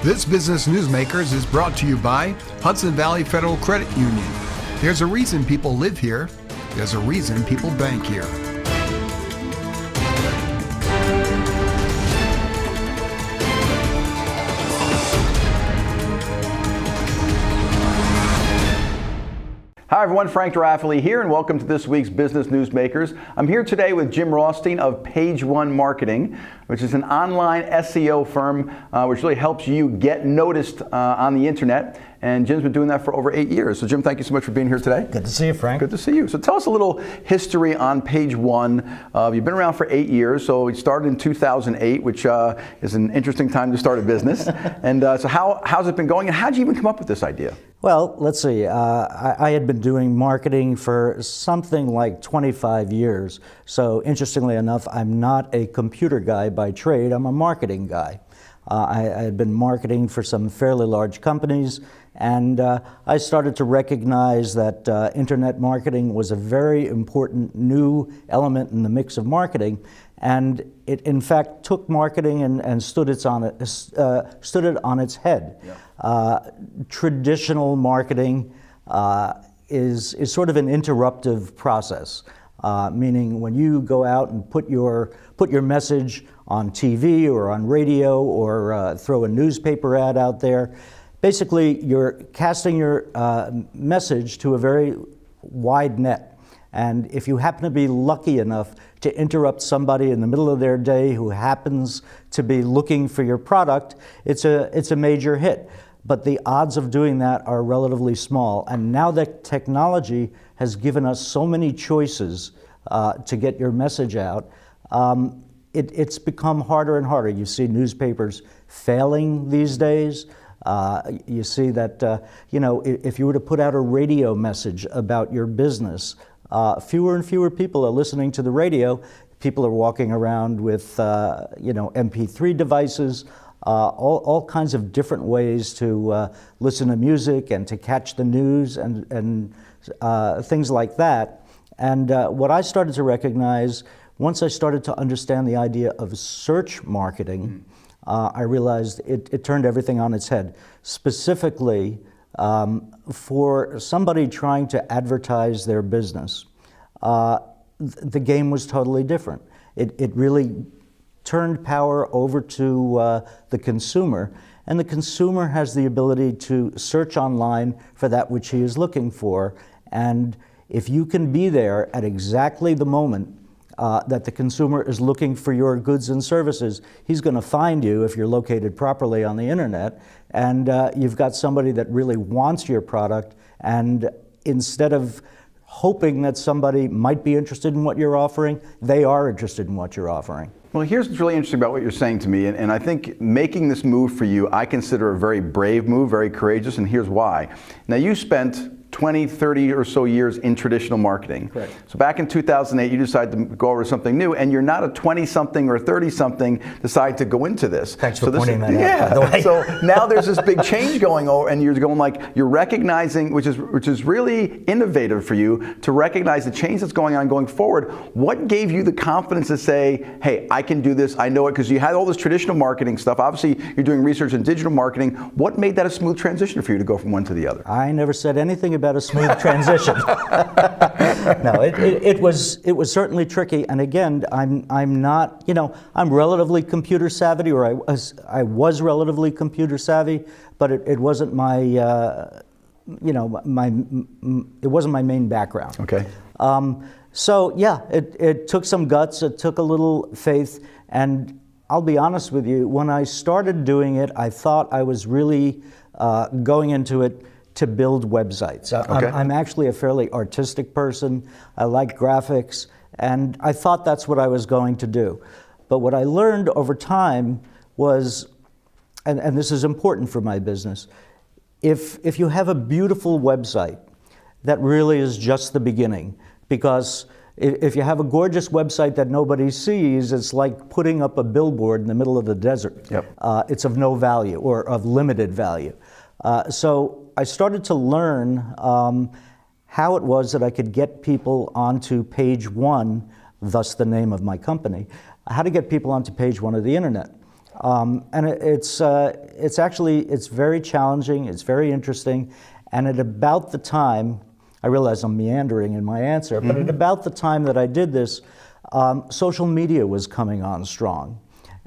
This Business Newsmakers is brought to you by Hudson Valley Federal Credit Union. There's a reason people live here. There's a reason people bank here. Hi everyone, Frank DeRaffele here, and welcome to this week's Business Newsmakers. I'm here today with Jim Rothstein of Page One Marketing, which is an online SEO firm which really helps you get noticed on the internet. And Jim's been doing that for over 8 years. So Jim, thank you so much for being here today. Good to see you, Frank. Good to see you. So tell us a little history on Page One. You've been around for 8 years, so we started in 2008, which is an interesting time to start a business. And so how's it been going, and how did you even come up with this idea? Well, let's see. I had been doing marketing for something like 25 years. So interestingly enough, I'm not a computer guy by trade. I'm a marketing guy. I had been marketing for some fairly large companies, and I started to recognize that internet marketing was a very important new element in the mix of marketing, and it in fact took marketing and stood it on its head. Yeah. Traditional marketing is sort of an interruptive process, meaning when you go out and put your message on TV or on radio or throw a newspaper ad out there, basically you're casting your message to a very wide net. And if you happen to be lucky enough to interrupt somebody in the middle of their day who happens to be looking for your product, it's a major hit. But the odds of doing that are relatively small. And now that technology has given us so many choices to get your message out, it's become harder and harder. You see newspapers failing these days. You see that, if you were to put out a radio message about your business, fewer and fewer people are listening to the radio. People are walking around with, MP3 devices, all kinds of different ways to listen to music and to catch the news and things like that. And what I started to recognize, once I started to understand the idea of search marketing, I realized it turned everything on its head. Specifically, for somebody trying to advertise their business, the game was totally different. It really turned power over to the consumer, and the consumer has the ability to search online for that which he is looking for. And if you can be there at exactly the moment that the consumer is looking for your goods and services, he's going to find you if you're located properly on the internet, and you've got somebody that really wants your product, and instead of hoping that somebody might be interested in what you're offering, they are interested in what you're offering. Well, here's what's really interesting about what you're saying to me, and I think making this move for you, I consider a very brave move, very courageous, and here's why. Now, you spent 20, 30 or so years in traditional marketing. Correct. So back in 2008, you decided to go over something new, and you're not a 20-something or 30-something decide to go into this. Thanks for pointing that out, by the way. So now there's this big change going over, and you're going like, you're recognizing, which is really innovative for you, to recognize the change that's going on going forward. What gave you the confidence to say, hey, I can do this, I know it, because you had all this traditional marketing stuff. Obviously, you're doing research in digital marketing. What made that a smooth transition for you to go from one to the other? I never said anything about a smooth transition. No, it was certainly tricky. And again, I'm not, I'm relatively computer savvy, or I was relatively computer savvy, but it wasn't my, it wasn't my main background. Okay. So yeah, it took some guts. It took a little faith, and I'll be honest with you, when I started doing it, I thought I was really going into it to build websites. Okay. I'm actually a fairly artistic person. I like graphics, and I thought that's what I was going to do. But what I learned over time was, and this is important for my business, if you have a beautiful website, that really is just the beginning. Because if you have a gorgeous website that nobody sees, it's like putting up a billboard in the middle of the desert. Yep. It's of no value, or of limited value. So I started to learn how it was that I could get people onto Page One, thus the name of my company, how to get people onto Page One of the internet. And it's very challenging, it's very interesting, and at about the time, I realize I'm meandering in my answer, but at about the time that I did this, social media was coming on strong.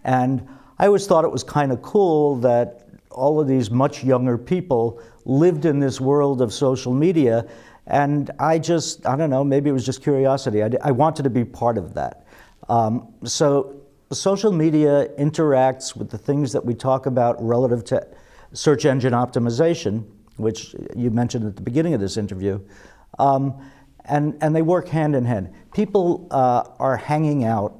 And I always thought it was kind of cool that all of these much younger people lived in this world of social media, and I don't know, maybe it was just curiosity. I wanted to be part of that. So social media interacts with the things that we talk about relative to search engine optimization, which you mentioned at the beginning of this interview, and they work hand in hand. People are hanging out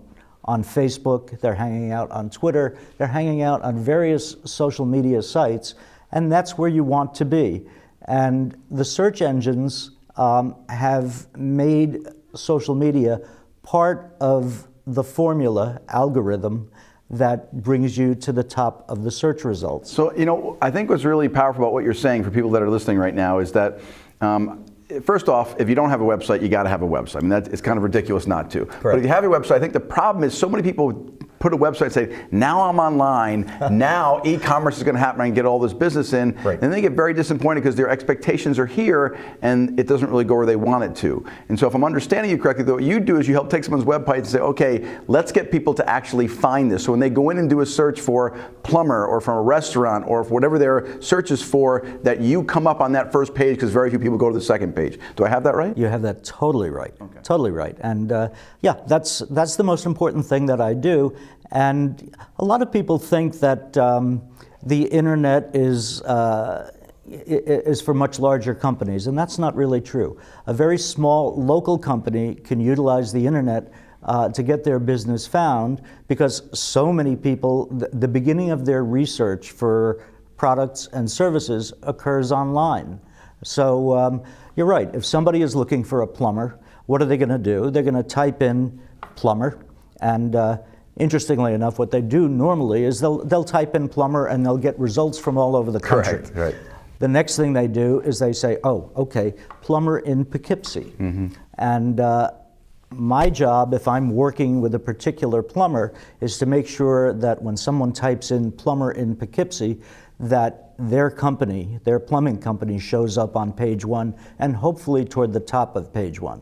on Facebook, they're hanging out on Twitter, they're hanging out on various social media sites, and that's where you want to be. And the search engines have made social media part of the formula algorithm that brings you to the top of the search results. So, I think what's really powerful about what you're saying for people that are listening right now is that, first off, if you don't have a website, you got to have a website. I mean, it's kind of ridiculous not to. Correct. But if you have a website, I think the problem is so many people put a website and say, now I'm online, now e-commerce is going to happen, I can get all this business in, right. And they get very disappointed because their expectations are here and it doesn't really go where they want it to. And so if I'm understanding you correctly, what you do is you help take someone's website and say, okay, let's get people to actually find this. So when they go in and do a search for plumber or from a restaurant or for whatever their search is for, that you come up on that first page because very few people go to the second page. Do I have that right? You have that totally right. Okay. Totally right. And yeah, that's the most important thing that I do. And a lot of people think that the internet is for much larger companies, and that's not really true. A very small local company can utilize the internet to get their business found because so many people, the beginning of their research for products and services occurs online. So you're right, if somebody is looking for a plumber, what are they going to do? They're going to type in plumber, and interestingly enough, what they do normally is they'll type in plumber and they'll get results from all over the country. Correct, right. The next thing they do is they say, oh, okay, plumber in Poughkeepsie. Mm-hmm. And my job, if I'm working with a particular plumber, is to make sure that when someone types in plumber in Poughkeepsie, that their company, their plumbing company, shows up on page one and hopefully toward the top of page one.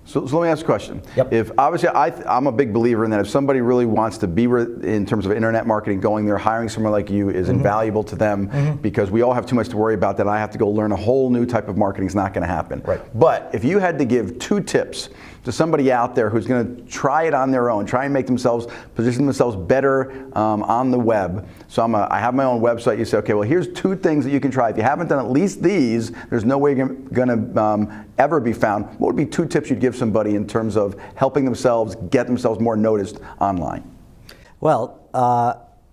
So let me ask a question. Yep. If obviously I'm a big believer in that if somebody really wants to be in terms of internet marketing going there, hiring someone like you is invaluable to them because we all have too much to worry about that I have to go learn a whole new type of marketing is not going to happen. Right. But if you had to give 2 tips to somebody out there who's going to try it on their own, try and position themselves better on the web. So I have my own website. You say, okay, well, here's 2 things that you can try. If you haven't done at least these, there's no way you're going to ever be found. What would be 2 tips you'd give somebody in terms of helping themselves get themselves more noticed online? Well,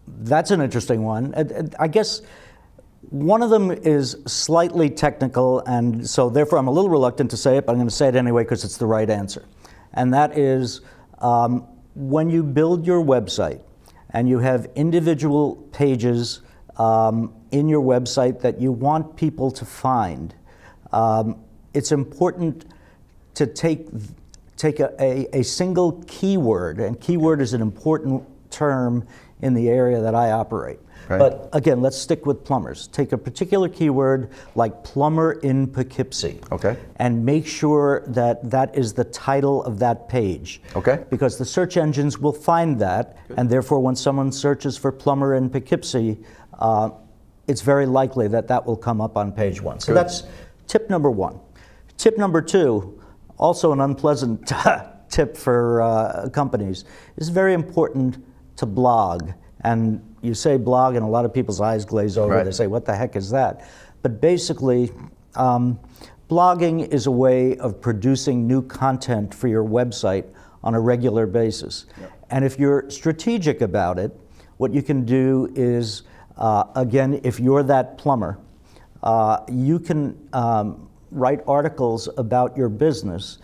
that's an interesting one. I guess one of them is slightly technical, and so therefore I'm a little reluctant to say it, but I'm going to say it anyway because it's the right answer. And that is when you build your website and you have individual pages in your website that you want people to find, it's important to take a single keyword, and keyword is an important term in the area that I operate. Right. But again, let's stick with plumbers. Take a particular keyword like plumber in Poughkeepsie. Okay. And make sure that that is the title of that page. Okay. Because the search engines will find that, and therefore when someone searches for plumber in Poughkeepsie, it's very likely that that will come up on page 1. So that's tip number 1. Tip number 2, also an unpleasant tip for companies, is very important to blog. And you say blog and a lot of people's eyes glaze over. Right. They say, what the heck is that? But basically, blogging is a way of producing new content for your website on a regular basis. Yep. And if you're strategic about it, what you can do is, again, if you're that plumber, you can write articles about your business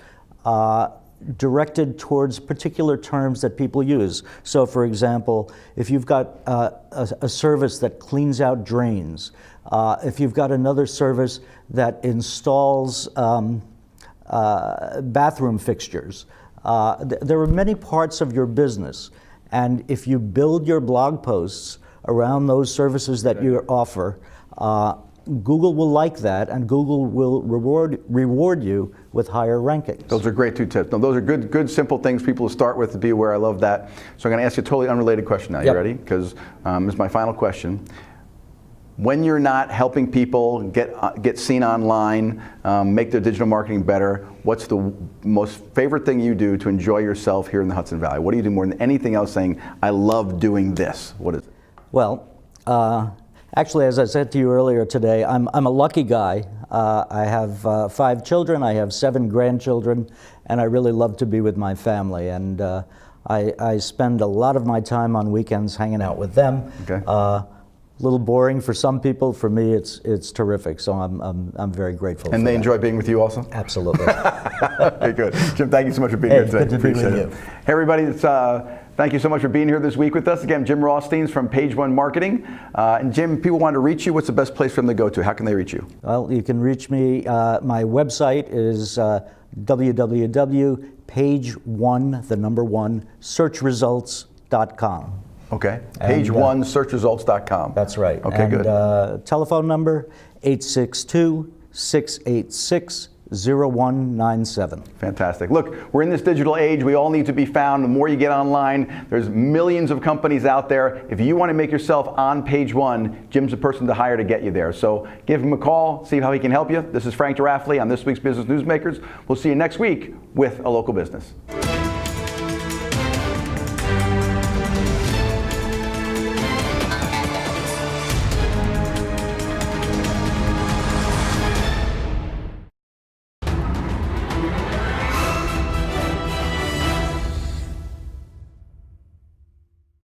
directed towards particular terms that people use. So for example, if you've got a service that cleans out drains, if you've got another service that installs bathroom fixtures, there are many parts of your business, And if you build your blog posts around those services that you offer, Google will like that, and Google will reward you with higher rankings. Those are great 2 tips. No, those are good, simple things people to start with to be aware. I love that. So I'm going to ask you a totally unrelated question now. You ready? Because this is my final question. When you're not helping people get seen online, make their digital marketing better, what's the most favorite thing you do to enjoy yourself here in the Hudson Valley? What do you do more than anything else saying, I love doing this? What is it? Well, actually, as I said to you earlier today, I'm a lucky guy. I have 5 children, I have 7 grandchildren, and I really love to be with my family. And I spend a lot of my time on weekends hanging out with them. Okay. A little boring for some people. For me, it's terrific. So I'm very grateful. And for they that. enjoy being with you also? Absolutely. Very good. Jim, thank you so much for being here today. Good to be Appreciate with it. you. Hey everybody, thank you so much for being here this week with us. Again, Jim Rothstein from Page One Marketing. And Jim, if people want to reach you, what's the best place for them to go to? How can they reach you? Well, you can reach me. My website is www.page1, searchresults.com. Okay. Page1searchresults.com. That's right. Okay, and, good. Telephone number 862-686-0197. Fantastic. Look, we're in this digital age. We all need to be found. The more you get online, there's millions of companies out there. If you want to make yourself on Page One, Jim's the person to hire to get you there. So give him a call, see how he can help you. This is Frank DeRaffele on this week's Business Newsmakers. We'll see you next week with a local business.